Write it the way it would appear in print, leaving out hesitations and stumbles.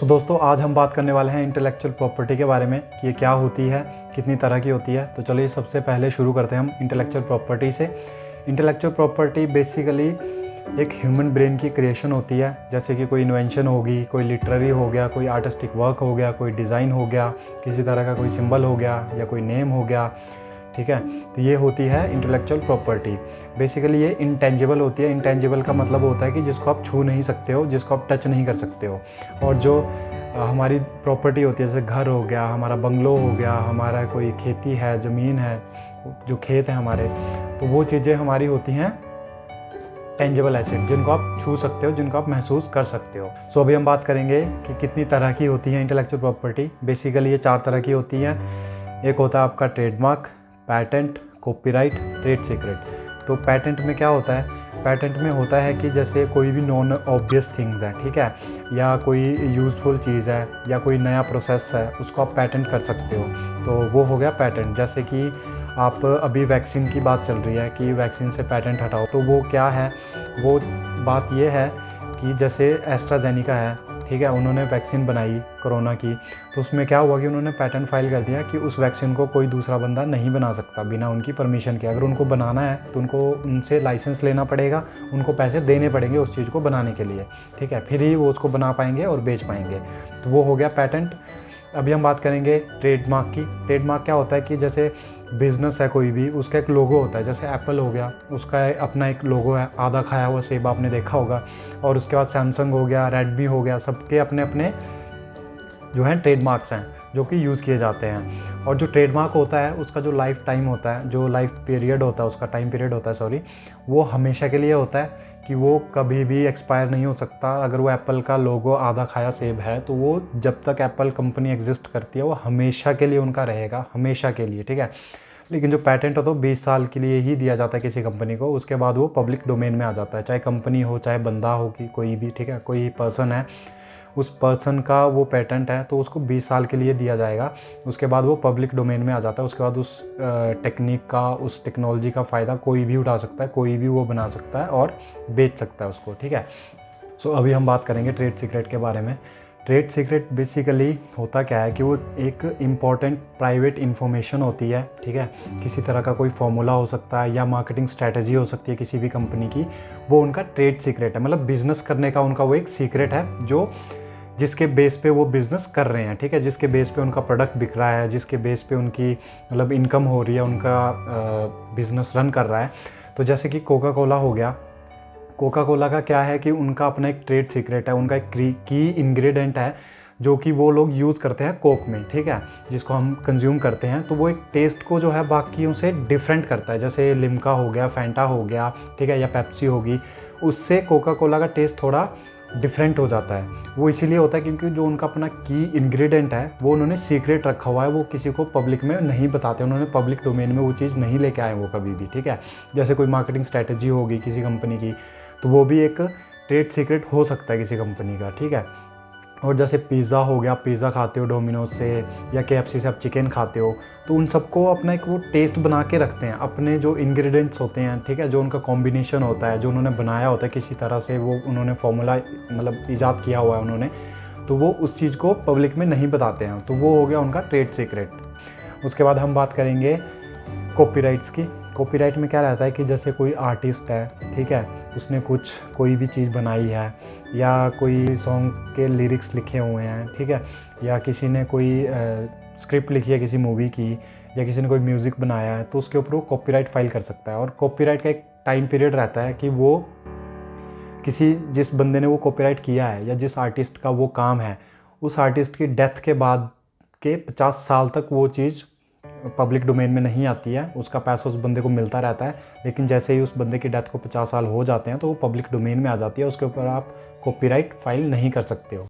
सो दोस्तों, आज हम बात करने वाले हैं इंटेलेक्चुअल प्रॉपर्टी के बारे में कि ये क्या होती है, कितनी तरह की होती है। तो चलिए सबसे पहले शुरू करते हैं हम इंटेलेक्चुअल प्रॉपर्टी से। इंटेलेक्चुअल प्रॉपर्टी बेसिकली एक ह्यूमन ब्रेन की क्रिएशन होती है। जैसे कि कोई इन्वेंशन होगी, कोई लिटरेरी हो गया, कोई आर्टिस्टिक वर्क हो गया, कोई डिज़ाइन हो गया, किसी तरह का कोई सिंबल हो गया या कोई नेम हो गया। ठीक है, तो ये होती है इंटेलेक्चुअल प्रॉपर्टी। बेसिकली ये इंटेंजिबल होती है। इंटेंजिबल का मतलब होता है कि जिसको आप छू नहीं सकते हो, जिसको आप टच नहीं कर सकते हो। और जो हमारी प्रॉपर्टी होती है, जैसे घर हो गया, हमारा बंगलो हो गया, हमारा कोई खेती है, ज़मीन है, जो खेत है हमारे, तो वो चीज़ें हमारी होती हैं टेंजिबल एसेट, जिनको आप छू सकते हो, जिनको आप महसूस कर सकते हो। सो अभी हम बात करेंगे कि कितनी तरह की होती है इंटेलेक्चुअल प्रॉपर्टी। बेसिकली ये 4 तरह की होती हैं। एक होता है आपका trademark, patent, copyright, trade secret. तो पैटेंट में क्या होता है? पैटेंट में होता है कि जैसे कोई भी नॉन ऑब्वियस थिंग्स है, ठीक है, या कोई यूज़फुल चीज़ है या कोई नया प्रोसेस है, उसको आप पैटेंट कर सकते हो। तो वो हो गया पैटेंट। जैसे कि आप अभी वैक्सीन की बात चल रही है कि वैक्सीन से पैटेंट हटाओ, तो वो क्या है? वो बात ये है कि जैसे एस्ट्राजेनिका है, ठीक है, उन्होंने वैक्सीन बनाई कोरोना की, तो उसमें क्या हुआ कि उन्होंने पैटेंट फाइल कर दिया कि उस वैक्सीन को कोई दूसरा बंदा नहीं बना सकता बिना उनकी परमिशन के। अगर उनको बनाना है तो उनको उनसे लाइसेंस लेना पड़ेगा, उनको पैसे देने पड़ेंगे उस चीज़ को बनाने के लिए, ठीक है, फिर ही वो उसको बना पाएंगे और बेच पाएंगे। तो वो हो गया पैटेंट। अभी हम बात करेंगे ट्रेडमार्क की। ट्रेडमार्क क्या होता है कि जैसे बिज़नेस है कोई भी, उसका एक लोगो होता है। जैसे एप्पल हो गया, उसका अपना एक लोगो है, आधा खाया हुआ सेब आपने देखा होगा। और उसके बाद सैमसंग हो गया, रेडमी हो गया, सबके अपने अपने जो हैं ट्रेडमार्क्स हैं जो कि यूज़ किए जाते हैं। और जो ट्रेडमार्क होता है उसका जो लाइफ टाइम होता है, जो लाइफ पीरियड होता है, उसका टाइम पीरियड होता है, सॉरी, वो हमेशा के लिए होता है कि वो कभी भी एक्सपायर नहीं हो सकता। अगर वो एप्पल का लोगो आधा खाया सेब है तो वो जब तक एप्पल कंपनी एग्जिस्ट करती है वो हमेशा के लिए उनका रहेगा, हमेशा के लिए, ठीक है। लेकिन जो पैटेंट होता है 20 साल के लिए ही दिया जाता है किसी कंपनी को, उसके बाद वो पब्लिक डोमेन में आ जाता है। चाहे कंपनी हो, चाहे बंदा हो, कि कोई भी, ठीक है, कोई पर्सन है, उस पर्सन का वो पेटेंट है तो उसको 20 साल के लिए दिया जाएगा। उसके बाद वो पब्लिक डोमेन में आ जाता है। उसके बाद उस टेक्निक का, उस टेक्नोलॉजी का फ़ायदा कोई भी उठा सकता है, कोई भी वो बना सकता है और बेच सकता है उसको, ठीक है। सो अभी हम बात करेंगे ट्रेड सीक्रेट के बारे में। ट्रेड सीक्रेट बेसिकली होता क्या है कि वो एक इम्पॉर्टेंट प्राइवेट इन्फॉर्मेशन होती है, ठीक है। किसी तरह का कोई फॉर्मूला हो सकता है या मार्केटिंग स्ट्रैटेजी हो सकती है किसी भी कंपनी की, वो उनका ट्रेड सीक्रेट है। मतलब बिजनेस करने का उनका वो एक सीक्रेट है जो जिसके बेस पे वो बिज़नेस कर रहे हैं, ठीक है, जिसके बेस पे उनका प्रोडक्ट बिक रहा है, जिसके बेस पे उनकी मतलब इनकम हो रही है, उनका बिज़नेस रन कर रहा है। तो जैसे कि कोका कोला हो गया। कोका कोला का क्या है कि उनका अपना एक ट्रेड सीक्रेट है, उनका एक की इंग्रेडिएंट है जो कि वो लोग यूज़ करते हैं कोक में, ठीक है, जिसको हम कंज्यूम करते हैं। तो वो एक टेस्ट को जो है बाकियों से डिफरेंट करता है। जैसे लिम्का हो गया, फैंटा हो गया, ठीक है, या पेप्सी होगी, उससे कोका कोला का टेस्ट थोड़ा डिफरेंट हो जाता है। वो इसीलिए होता है क्योंकि जो उनका अपना की इंग्रेडिएंट है वो उन्होंने सीक्रेट रखा हुआ है, वो किसी को पब्लिक में नहीं बताते, उन्होंने पब्लिक डोमेन में वो चीज़ नहीं लेके आए वो कभी भी, ठीक है। जैसे कोई मार्केटिंग स्ट्रैटेजी होगी किसी कंपनी की, तो वो भी एक ट्रेड सीक्रेट हो सकता है किसी कंपनी का, ठीक है। और जैसे पिज़्ज़ा हो गया, पिज़्ज़ा खाते हो डोमिनोज से या KFC से आप चिकन खाते हो, तो उन सबको अपना एक वो टेस्ट बना के रखते हैं, अपने जो इंग्रेडिएंट्स होते हैं, ठीक है, जो उनका कॉम्बिनेशन होता है, जो उन्होंने बनाया होता है किसी तरह से, वो उन्होंने फार्मूला मतलब ईजाद किया हुआ है उन्होंने, तो वो उस चीज़ को पब्लिक में नहीं बताते हैं। तो वो हो गया उनका ट्रेड सीक्रेट। उसके बाद हम बात करेंगे कॉपीराइट्स की। कॉपीराइट में क्या रहता है कि जैसे कोई आर्टिस्ट है, ठीक है, उसने कोई भी चीज़ बनाई है या कोई सॉन्ग के लिरिक्स लिखे हुए हैं, ठीक है, या किसी ने कोई स्क्रिप्ट लिखी है किसी मूवी की, या किसी ने कोई म्यूज़िक बनाया है, तो उसके ऊपर वो कॉपीराइट फाइल कर सकता है। और कॉपीराइट का एक टाइम पीरियड रहता है कि वो जिस बंदे ने वो कॉपीराइट किया है या जिस आर्टिस्ट का वो काम है, उस आर्टिस्ट की डेथ के बाद के 50 साल तक वो चीज़ पब्लिक डोमेन में नहीं आती है, उसका पैसा उस बंदे को मिलता रहता है। लेकिन जैसे ही उस बंदे की डेथ को 50 साल हो जाते हैं तो वो पब्लिक डोमेन में आ जाती है, उसके ऊपर आप कॉपीराइट फाइल नहीं कर सकते हो।